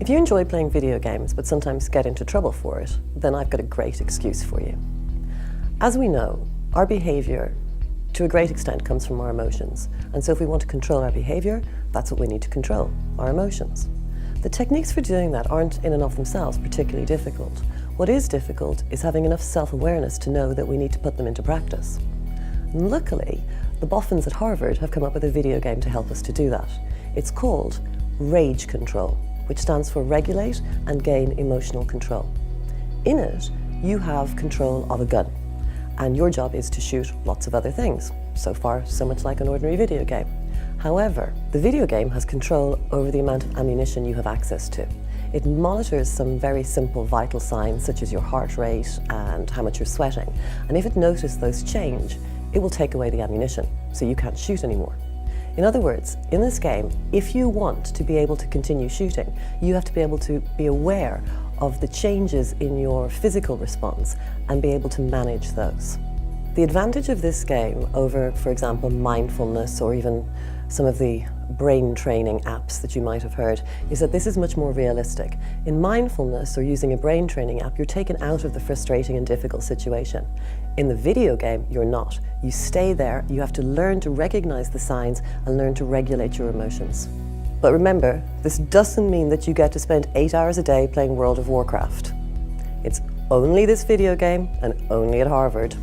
If you enjoy playing video games but sometimes get into trouble for it, then I've got a great excuse for you. As we know, our behaviour to a great extent comes from our emotions, and so if we want to control our behaviour, that's what we need to control, our emotions. The techniques for doing that aren't in and of themselves particularly difficult. What is difficult is having enough self-awareness to know that we need to put them into practice. And luckily, the boffins at Harvard have come up with a video game to help us to do that. It's called Rage Control, which stands for Regulate and Gain Emotional Control. In it, you have control of a gun, and your job is to shoot lots of other things. So far, so much like an ordinary video game. However, the video game has control over the amount of ammunition you have access to. It monitors some very simple vital signs, such as your heart rate and how much you're sweating. And if it notices those change, it will take away the ammunition, so you can't shoot anymore. In other words, in this game, if you want to be able to continue shooting, you have to be able to be aware of the changes in your physical response and be able to manage those. The advantage of this game over, for example, mindfulness or even some of the brain training apps that you might have heard is that this is much more realistic. In mindfulness or using a brain training app, you're taken out of the frustrating and difficult situation. In the video game, you're not. You stay there, you have to learn to recognize the signs and learn to regulate your emotions. But remember, this doesn't mean that you get to spend 8 hours a day playing World of Warcraft. It's only this video game and only at Harvard.